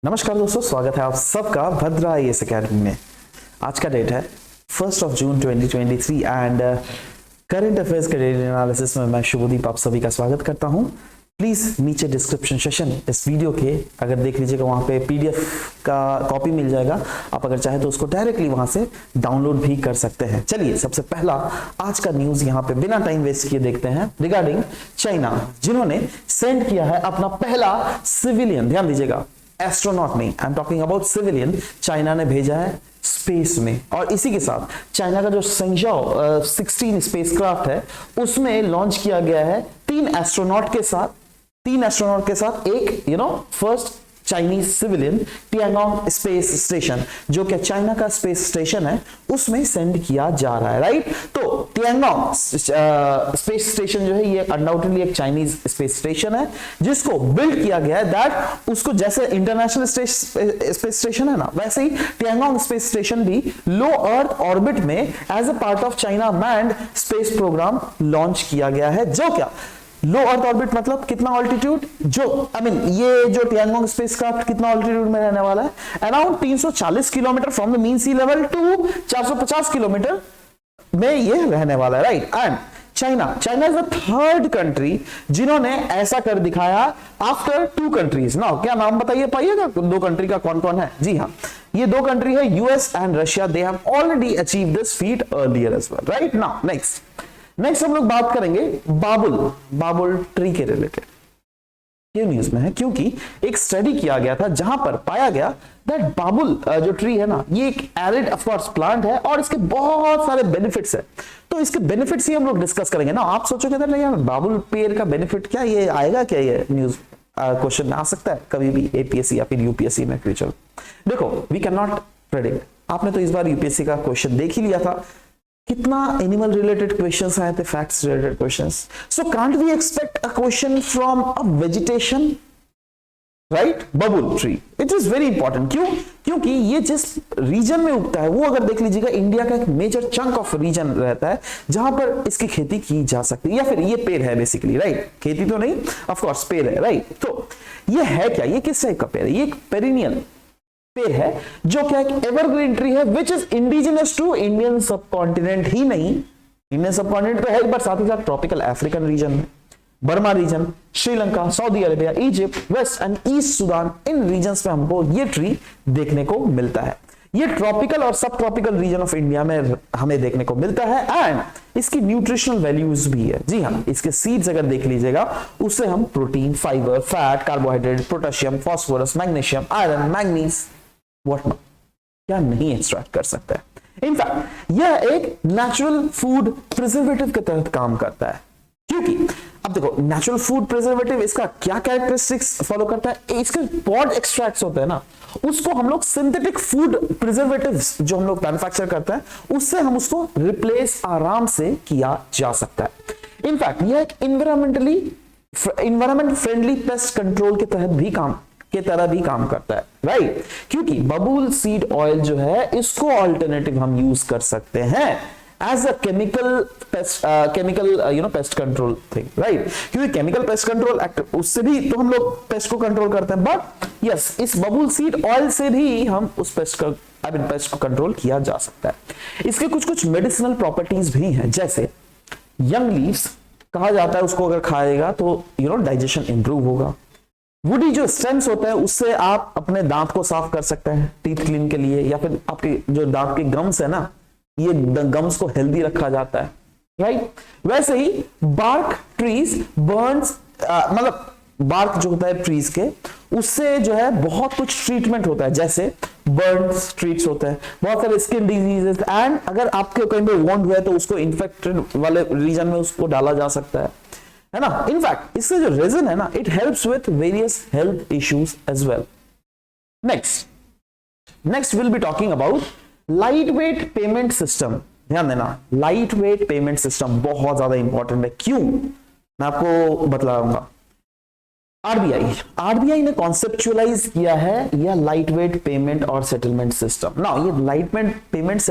नमस्कार दोस्तों, स्वागत है आप सबका भद्रा आईएएस अकेडमी में। आज का डेट है 1 जून 2023 एंड करंट अफेयर्स के डेली एनालिसिस में मैं शुभदीप आप सभी का स्वागत करता हूं। प्लीज नीचे डिस्क्रिप्शन सेशन इस वीडियो के अगर देख लीजिएगा, वहां पे पीडीएफ का कॉपी मिल जाएगा। आप अगर चाहे तो उसको डायरेक्टली वहां से डाउनलोड भी कर सकते हैं। चलिए सबसे पहला आज का न्यूज यहाँ पे बिना टाइम वेस्ट किए देखते हैं रिगार्डिंग चाइना, जिन्होंने सेंड किया है अपना पहला सिविलियन, ध्यान दीजिएगा एस्ट्रोनॉट नहीं, I am talking about civilian, China ने भेजा है स्पेस में। और इसी के साथ चाइना का जो सेंजाओ 16 स्पेसक्राफ्ट है उसमें लॉन्च किया गया है तीन एस्ट्रोनॉट के साथ एक first Chinese civilian Tiangong space station, जो कि चाइना का स्पेस स्टेशन है, उसमें सेंड किया जा रहा है, राइट। तो टियांगोंग स्पेस स्टेशन जो है ये अनडाउटेडली एक चाइनीज स्पेस स्टेशन है जिसको बिल्ड किया गया है दैट उसको जैसे इंटरनेशनल स्पेस स्टेशन है ना, वैसे ही टियांगोंग स्पेस स्टेशन भी लो अर्थ ऑर्बिट में as a part of China manned space program launch किया गया है। जो क्या लो अर्थ ऑर्बिट मतलब कितना ऑल्टीट्यूड, ये जो टियांगोंग स्पेसक्राफ्ट कितना ऑल्टीट्यूड में रहने वाला है, around 340 kilometre from the mean sea level to 450 kilometre में ये रहने वाला है, right. And China is the third country जिन्होंने ऐसा कर दिखाया आफ्टर टू कंट्रीज। नाउ क्या नाम बताइए पाइएगा दो कंट्री का, कौन कौन है? जी हाँ, ये दो कंट्री है US and Russia. They have already achieved this feat earlier as well, right. Now next हम लोग बात करेंगे बाबुल ट्री के रिलेटेड। ये न्यूज में है क्योंकि एक स्टडी किया गया था जहां पर पाया गया दैट बाबुल जो ट्री है ना, ये एक एरिड ऑफ कोर्स प्लांट है और इसके बहुत सारे बेनिफिट्स है। तो इसके बेनिफिट्स ही हम लोग डिस्कस करेंगे ना। आप सोचोगे ना यार बाबुल पेड़ का बेनिफिट क्या, ये आएगा क्या, ये न्यूज क्वेश्चन में आ सकता है कभी भी एपीएससी या फिर यूपीएससी में फ्यूचर। देखो वी कैन नॉट प्रेडिक्ट, आपने तो इस बार यूपीएससी का क्वेश्चन देख ही लिया था, कितना एनिमल रिलेटेड क्वेश्चंस आए थे, facts related questions. So can't we expect a question from a vegetation, right, babul tree. It is very important, क्योंकि ये जिस रीजन में उगता है वो अगर देख लीजिएगा इंडिया का एक मेजर चंक ऑफ रीजन रहता है जहां पर इसकी खेती की जा सकती है, या फिर ये पेड़ है बेसिकली, राइट। खेती तो नहीं, ऑफ कोर्स पेड़ है, राइट। तो ये है क्या, ये किस टाइप का पेड़ है? ये एक पेरिनियल पेड़ है जो क्या एक एवरग्रीन ट्री है which is indigenous to Indian subcontinent ही नहीं, इंडियन सबकॉन्टिनेंट तो है पर साथ ही साथ ट्रॉपिकल अफ्रीकन रीजन में, Burma region, Sri Lanka, Saudi Arabia, Egypt, west and east Sudan, in regions में हमको ये ट्री देखने को मिलता है। ये ट्रॉपिकल और सब ट्रॉपिकल रीजन ऑफ इंडिया में हमें देखने को मिलता है एंड इसकी न्यूट्रिशनल वैल्यूज भी है। जी हाँ, इसके सीड्स अगर देख लीजिएगा उससे हम protein, fibre, fat, carbohydrate, potassium, phosphorus, magnesium, iron, manganese what not क्या नहीं एक्सट्रैक्ट कर सकता है। इनफैक्ट यह एक नेचुरल फूड प्रिजर्वेटिव के तहत काम करता है, क्योंकि अब देखो नेचुरल फूड प्रिजर्वेटिव इसका क्या कैरेक्टरिस्टिक्स फॉलो करता है, इसके पॉड एक्सट्रैक्ट्स होते हैं ना, उसको हम लोग सिंथेटिक फूड प्रिजर्वेटिव्स जो हम लोग मैन्युफैक्चर करते हैं उससे हम उसको रिप्लेस आराम से किया जा सकता है। इनफैक्ट यह एक इन्वायरमेंट फ्रेंडली पेस्ट कंट्रोल के तहत भी काम करता है, राइट। क्योंकि बबूल सीड ऑयल जो है इसको ऑल्टरनेटिव हम यूज कर सकते हैं as a chemical pest control thing, right. क्योंकि केमिकल पेस्ट कंट्रोल एक्ट उससे भी तो हम लोग पेस्ट को कंट्रोल करते हैं, बट यस इस बबूल सीड ऑयल से भी हम उस पेस्ट को कंट्रोल किया जा सकता है। इसके कुछ मेडिसिनल प्रॉपर्टीज भी हैं, जैसे यंग लीव्स कहा जाता है उसको अगर खाएगा तो डाइजेशन इंप्रूव होगा। वुडी जो स्टेम्स होता है उससे आप अपने दांत को साफ कर सकते हैं टीथ क्लीन के लिए, या फिर आपके जो दांत के गम्स है ना, ये गम्स को हेल्दी रखा जाता है, राइट। वैसे ही बार्क ट्रीज बर्न्स, मतलब बार्क जो होता है ट्रीज के, उससे जो है बहुत कुछ ट्रीटमेंट होता है, जैसे बर्न्स ट्रीट्स होते हैं, बहुत सारे स्किन डिजीजेस, एंड अगर आपके कहीं पे वॉन्ड हुआ है तो उसको इन्फेक्टेड वाले रीजन में उसको डाला जा सकता है ना। इनफैक्ट इससे जो रेजिन है ना, it helps with various health issues as well. Next will be talking about light weight payment system. ध्यान देना, लाइट वेट पेमेंट सिस्टम बहुत ज्यादा इंपॉर्टेंट है। क्यों, मैं आपको बतलाऊंगा। आरबीआई ने कॉन्सेप्चुअलाइज किया है यह लाइट वेट पेमेंट और सेटलमेंट सिस्टम। ना ये लाइट वेट पेमेंट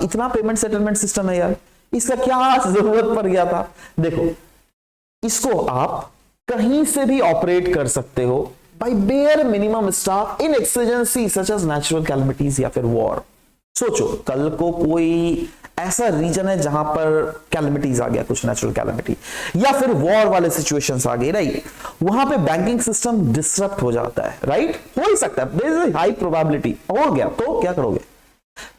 इतना पेमेंट सेटलमेंट सिस्टम है यार, इसका क्या जरूरत पड़ गया था? देखो इसको आप कहीं से भी ऑपरेट कर सकते हो by bare minimum staff in exigency such as natural calamities या फिर वॉर। सोचो कल को कोई ऐसा रीजन है जहां पर कैलमिटीज आ गया, कुछ नेचुरल कैलमिटी या फिर वॉर वाले सिचुएशंस आ गए, राइट, वहां पे बैंकिंग सिस्टम डिसरप्ट हो जाता है, राइट, हो ही सकता है, देयर इज हाई प्रोबेबिलिटी, हो गया तो क्या करोगे?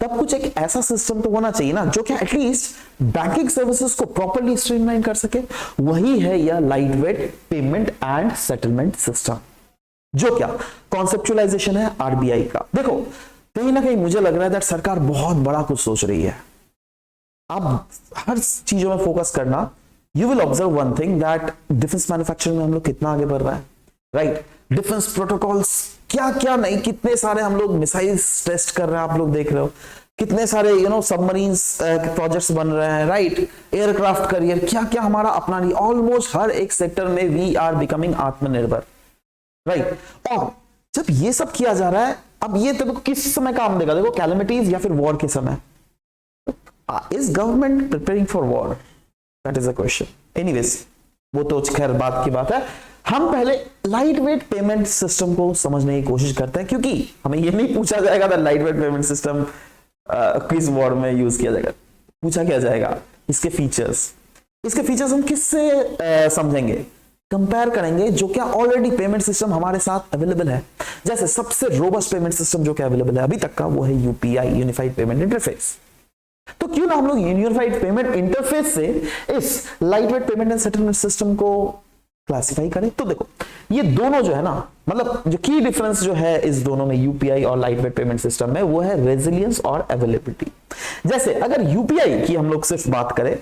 तब कुछ एक ऐसा सिस्टम तो होना चाहिए ना जो कि एटलीस्ट बैंकिंग सर्विसेज को प्रॉपर्ली स्ट्रीमलाइन कर सके। वही है यह light weight payment and settlement system, जो क्या कॉन्सेप्चुअलाइजेशन है आरबीआई का। देखो कहीं ना कहीं मुझे लग रहा है दैट सरकार बहुत बड़ा कुछ सोच रही है। आप हर चीजों में फोकस करना, you will observe one thing that defence manufacturing में हम लोग कितना आगे बढ़ रहा है, राइट, डिफेंस प्रोटोकॉल्स क्या क्या नहीं, कितने सारे हम लोग मिसाइल्स टेस्ट कर रहे हैं, आप लोग देख रहे हो, कितने सारे सबमरीन्स प्रोजेक्ट्स बन रहे हैं, राइट, एयरक्राफ्ट करियर, क्या क्या हमारा अपना नहीं, ऑलमोस्ट हर एक सेक्टर में वी आर बिकमिंग आत्मनिर्भर, राइट। और जब ये सब किया जा रहा है, अब ये तो किस समय काम देगा? देखो कैलेमिटीज या फिर वॉर के समय। Is government preparing for war? That is a question. Anyways वो तो खैर बात की बात है। हम पहले लाइट वेट पेमेंट सिस्टम को समझने की कोशिश करते हैं, क्योंकि हमें ये नहीं पूछा जाएगा that light weight payment system किस वॉर में यूज किया जाएगा, पूछा क्या जाएगा इसके फीचर्स हम किससे समझेंगे, कंपेयर करेंगे जो क्या ऑलरेडी पेमेंट सिस्टम हमारे साथ अवेलेबल है। जैसे सबसे रोबस्ट पेमेंट सिस्टम जो क्या अवेलेबल है अभी तक का, वो है यूपीआई, यूनिफाइड पेमेंट इंटरफेस। तो क्यों ना हम लोग यूनिफाइड पेमेंट इंटरफेस से इस light weight payment and settlement system को क्लासिफाई करें। तो देखो ये दोनों जो है ना, मतलब जो की डिफरेंस जो है इस दोनों में, यूपीआई और लाइट वेट पेमेंट सिस्टम में, वो है रेजिलियंस और अवेलेबिलिटी। जैसे अगर यूपीआई की हम लोग सिर्फ बात करें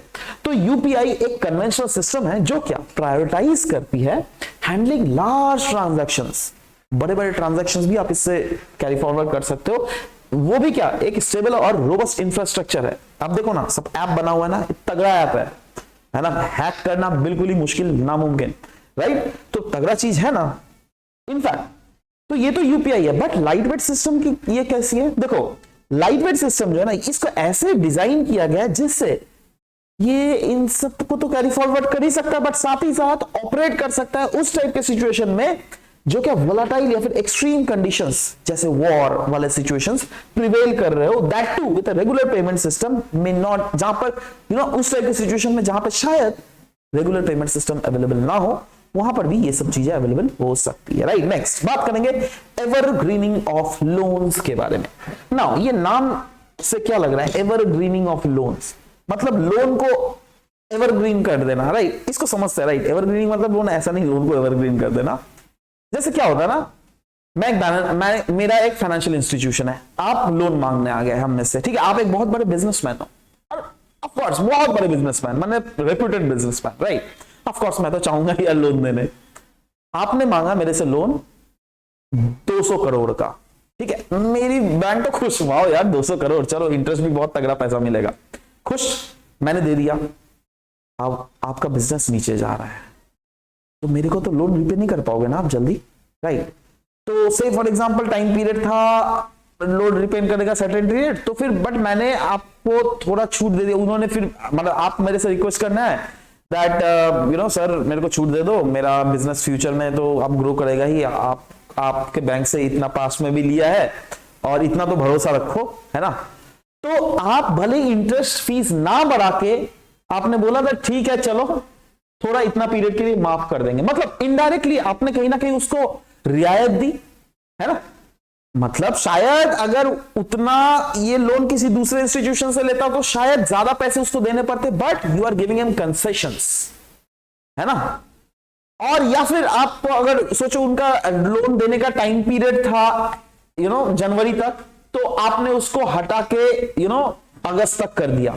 तो यूपीआई एक कन्वेंशनल सिस्टम है जो क्या प्रायोरिटाइज करती है हैंडलिंग लार्ज ट्रांजैक्शंस, बड़े बड़े ट्रांजैक्शंस भी आप इससे कैरी फॉरवर्ड कर सकते हो। वो भी क्या एक स्टेबल और रोबस्ट इंफ्रास्ट्रक्चर है। आप देखो ना, सब ऐप बना हुआ है ना, तगड़ा ऐप है ना, हैक करना बिल्कुल ही मुश्किल, नामुमकिन, राइट, तो तगड़ा चीज है ना इनफैक्ट। तो ये तो यूपीआई है, बट लाइट वेट सिस्टम की ये कैसी है? देखो लाइट वेट सिस्टम जो है ना, इसको ऐसे डिजाइन किया गया है जिससे ये इन सब को तो कैरी फॉरवर्ड कर ही सकता है, बट साथ ही साथ ऑपरेट कर सकता है उस टाइप के सिचुएशन में जो क्या वोलाटाइल या फिर एक्सट्रीम कंडीशंस जैसे वॉर वाले सिचुएशंस प्रिवेल कर रहे हो, that too with a regular payment system may not, जहां पर उस टाइप के सिचुएशन में जहां पर शायद रेगुलर पेमेंट सिस्टम अवेलेबल ना हो, वहां पर भी ये सब चीजें अवेलेबल हो सकती है, राइट। नेक्स्ट बात करेंगे एवरग्रीनिंग ऑफ लोन्स के बारे में। नाउ ये नाम से क्या लग रहा है, एवरग्रीनिंग ऑफ लोन्स, मतलब लोन को एवरग्रीन कर देना, राइट, इसको समझते हैं, राइट। एवरग्रीनिंग मतलब लोन ऐसा नहीं, लोन को एवरग्रीन कर देना। जैसे क्या होता है ना, मेरा एक फाइनेंशियल इंस्टीट्यूशन है, आप लोन मांगने आ गए हम में से, ठीक है, आप एक बहुत बड़े बिजनेसमैन हो, और ऑफ कोर्स बहुत बड़े बिजनेसमैन, मैंने reputed businessman, right, of course मैं तो चाहूंगा यार लोन देने। आपने मांगा मेरे से लोन 200 करोड़ का, ठीक है, मेरी बैंक तो खुश, वाओ यार 200 करोड़, चलो इंटरेस्ट भी बहुत तगड़ा पैसा मिलेगा, खुश, मैंने दे दिया। अब आपका बिजनेस नीचे जा रहा है तो मेरे को तो लोन रिपे नहीं कर पाओगे ना आप जल्दी, राइट। तो से फॉर एग्जांपल टाइम पीरियड था लोन रिपे करने का सर्टेन पीरियड, तो फिर बट मैंने आपको थोड़ा छूट दे दिया, उन्होंने फिर मतलब आप मेरे से रिक्वेस्ट करना है दैट सर मेरे को छूट दे दो, मेरा बिजनेस फ्यूचर में तो अब ग्रो करेगा ही, आपके बैंक से इतना पास में भी लिया है और इतना तो भरोसा रखो, है ना। तो आप भले इंटरेस्ट फीस ना बढ़ा के आपने बोला था ठीक है चलो थोड़ा इतना पीरियड के लिए माफ कर देंगे, मतलब इनडायरेक्टली आपने कहीं ना कहीं उसको रियायत दी, है ना। मतलब शायद अगर उतना ये लोन किसी दूसरे इंस्टीट्यूशन से लेता तो शायद ज्यादा पैसे उसको देने पड़ते, but you are giving him concessions, है ना। और या फिर आप अगर सोचो उनका लोन देने का टाइम पीरियड था जनवरी तक, तो आपने उसको हटा के अगस्त तक कर दिया,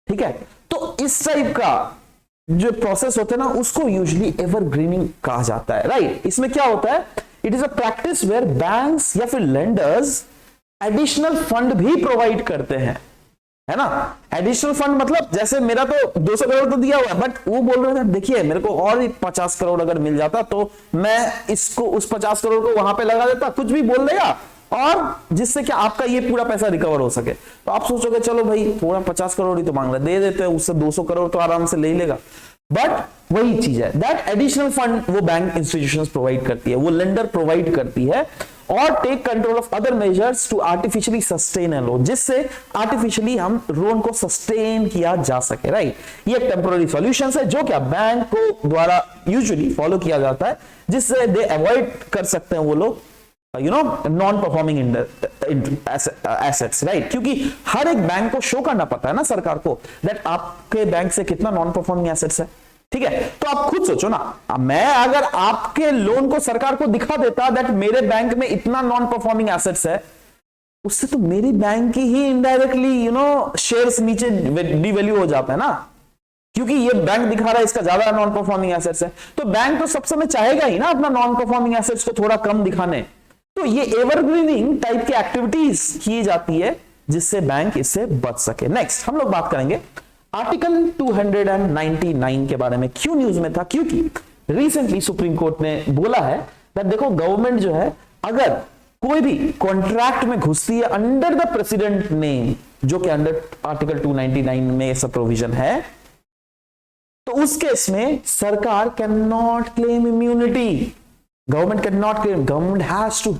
ठीक है। तो इस टाइप का जो प्रोसेस होते हैं ना, उसको यूजुअली एवरग्रीनिंग कहा जाता है, राइट। इसमें क्या होता है, it is a practice where banks या फिर लेंडर्स एडिशनल फंड भी प्रोवाइड करते हैं, है ना। एडिशनल फंड मतलब जैसे मेरा तो 200 करोड़ तो दिया हुआ है, बट वो बोल रहे थे देखिए मेरे को और 50 करोड़ अगर मिल जाता तो मैं इसको उस 50 करोड़ को वहां पे लगा देता, कुछ भी बोल देगा, और जिससे कि आपका ये पूरा पैसा रिकवर हो सके। तो आप सोचोगे चलो भाई थोड़ा 50 करोड़ ही तो मांग रहा है, दे देते हैं, उससे 200 करोड़ तो आराम से ले ही लेगा। बट वही चीज है, दैट एडिशनल फंड वो बैंक इंस्टीट्यूशंस प्रोवाइड करती है, वो लेंडर प्रोवाइड करती है, और take control of other measures to artificially sustain a loan, जिससे आर्टिफिशियली हम लोन को सस्टेन किया जा सके, राइट। ये एक टेम्पोररी सॉल्यूशन है जो क्या बैंक को द्वारा यूजुअली फॉलो किया जाता है, जिससे दे अवॉइड कर सकते हैं वो लोग नॉन परफॉर्मिंग एसेट्स, राइट। क्योंकि हर एक बैंक को शो करना पड़ता है ना सरकार को दैट आपके बैंक से कितना नॉन परफॉर्मिंग एसेट्स है, ठीक है। तो आप खुद सोचो ना, मैं अगर आपके लोन को सरकार को दिखा देता दैट मेरे बैंक में इतना नॉन परफॉर्मिंग एसेट्स है, उससे तो मेरी बैंक की ही इनडायरेक्टली शेयर्स नीचे डिवैल्यू हो जाता है ना, क्योंकि ये बैंक दिखा रहा है इसका ज्यादा नॉन परफॉर्मिंग एसेट्स है, तो बैंक तो सब समय चाहेगा ही ना अपना नॉन परफॉर्मिंग एसेट्स को थोड़ा कम दिखाने। तो ये एवरग्रीनिंग टाइप की एक्टिविटीज की जाती है जिससे बैंक इससे बच सके। नेक्स्ट हम लोग बात करेंगे आर्टिकल 299 के बारे में। क्यों न्यूज में था? क्योंकि रिसेंटली सुप्रीम कोर्ट ने बोला है कि देखो गवर्नमेंट जो है अगर कोई भी कॉन्ट्रैक्ट में घुसती है अंडर द प्रेसिडेंट नेम, जो कि अंडर आर्टिकल 299 में ऐसा प्रोविजन है, तो उस केस में सरकार can not claim immunity, government can not claim, government has to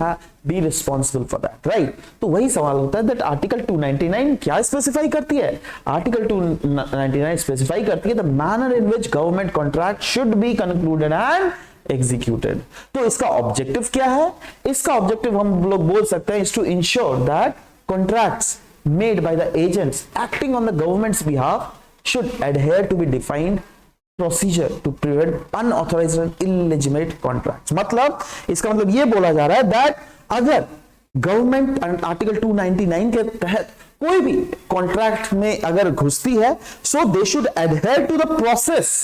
be responsible for that, right. तो वही सवाल होता है दैट आर्टिकल 299 क्या स्पेसिफाई करती है? आर्टिकल 299 स्पेसिफाई करती है the manner in which government contract should be concluded and executed. तो इसका ऑब्जेक्टिव क्या है? इसका ऑब्जेक्टिव हम लोग बोल सकते हैं is to ensure that contracts made by the agents acting on the government's behalf should adhere to be defined procedure to prevent unauthorized and illegitimate contracts। मतलब इसका मतलब ये बोला जा रहा है दैट अगर गवर्नमेंट आर्टिकल 299 के तहत कोई भी कॉन्ट्रैक्ट में अगर घुसती है, so they should adhere to the process,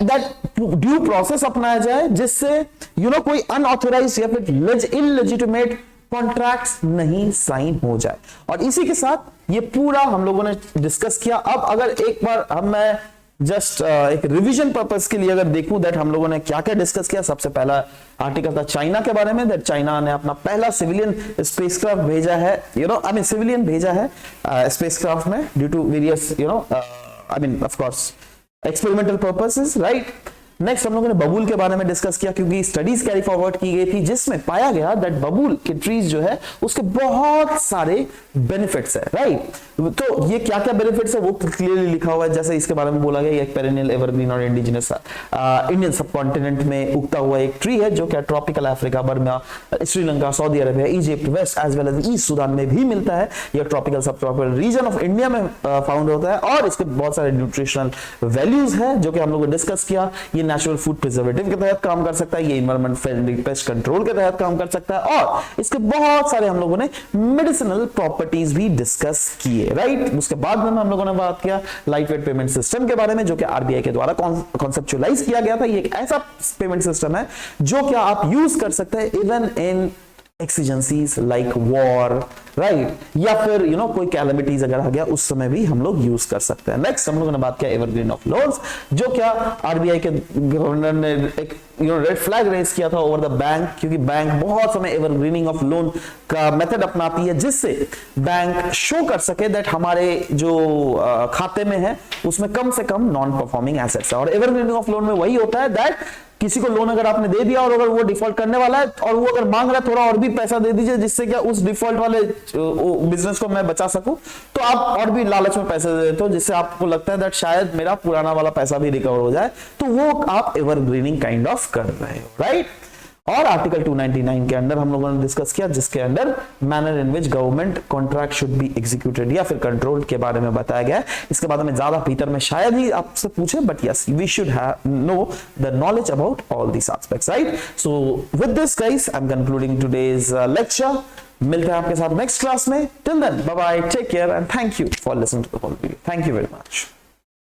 that due process अपनाया जाए जिससे कोई अनऑथोराइज या फिर इलेजिटिमेट कॉन्ट्रैक्ट्स नहीं साइन हो जाए। और इसी के साथ ये पूरा हम लोगों ने डिस्कस किया। अब अगर एक बार मैं जस्ट एक रिवीजन पर्पस के लिए अगर देखूं दैट हम लोगों ने क्या क्या डिस्कस किया। सबसे पहला आर्टिकल था चाइना के बारे में, दैट चाइना ने अपना पहला सिविलियन स्पेसक्राफ्ट भेजा है, सिविलियन भेजा है स्पेसक्राफ्ट में due to various of course experimental purposes, right. Next हम लोगों ने बबूल के बारे में डिस्कस किया क्योंकि स्टडीज कैरी फॉरवर्ड की गई थी जिसमें पाया गया दैट बबूल के ट्रीज जो है उसके बहुत सारे बेनिफिट्स है, राइट। तो ये क्या क्या बेनिफिट्स है वो क्लियरली लिखा हुआ है। जैसे इसके बारे में बोला गया एक पेरेनियल एवरग्रीन और इंडिजिनस इंडियन सबकॉन्टिनेंट में उगता हुआ एक ट्री है जो क्या tropical Africa, Burma, Sri Lanka, Saudi Arabia, Egypt, west as well as east Sudan में भी मिलता है। यह tropical subtropical region of India में फाउंड होता है और इसके बहुत सारे न्यूट्रिशनल वैल्यूज है जो कि हम लोगों ने डिस्कस किया। ये नेचुरल फूड प्रिजर्वेटिव के तहत काम कर सकता है, ये एनवायरमेंट फ्रेंडली पेस्ट कंट्रोल के तहत काम कर सकता है और इसके बहुत सारे हम लोगों ने मेडिसिनल प्रॉपर्टीज भी डिस्कस किए, राइट। उसके बाद में हम लोगों ने बात किया लाइट वेट पेमेंट सिस्टम के बारे में जो कि आरबीआई के द्वारा कॉन्सेप्चुअलाइज किया गया था। ये एक ऐसा पेमेंट सिस्टम है जो क्या आप यूज कर सकते हैं even in exigencies like war, right, या फिर कोई कैलेमिटीज अगर आ गया उस समय भी हम लोग यूज कर सकते हैं। नेक्स्ट हम लोगों ने बात किया एवरग्रीन ऑफ लोन्स जो क्या आरबीआई के गवर्नर ने एक रेड फ्लैग रेज किया था ओवर द बैंक, क्योंकि बैंक बहुत समय एवरग्रीनिंग ऑफ लोन का मेथड अपनाती है जिससे बैंक शो कर सके दैट हमारे जो खाते में है उसमें कम से कम नॉन परफॉर्मिंग एसेट्स है। और एवरग्रीनिंग ऑफ लोन में वही होता है दैट किसी को लोन अगर आपने दे दिया और अगर वो डिफॉल्ट करने वाला है और वो अगर मांग रहा है थोड़ा और भी पैसा दे दीजिए जिससे क्या उस डिफॉल्ट वाले बिजनेस को मैं बचा सकूं, तो आप और भी लालच में पैसे दे देते हो जिससे आपको लगता है दैट शायद मेरा पुराना वाला पैसा भी रिकवर हो जाए, तो वो आप एवरग्रीनिंग काइंड ऑफ कर रहे हो, राइट। और आर्टिकल 299 के अंदर हम लोगों ने डिस्कस किया जिसके अंदर manner in which government contract should be executed या फिर कंट्रोल के बारे में बताया गया है। इसके बाद में ज्यादा भीतर में शायद ही आपसे पूछे, but yes we should know the knowledge about all this aspects, right. So with this guys I am concluding today's lecture. मिलते हैं आपके साथ नेक्स्ट क्लास में। Till then bye bye, take care and thank you for listening to the whole video. Thank you very much.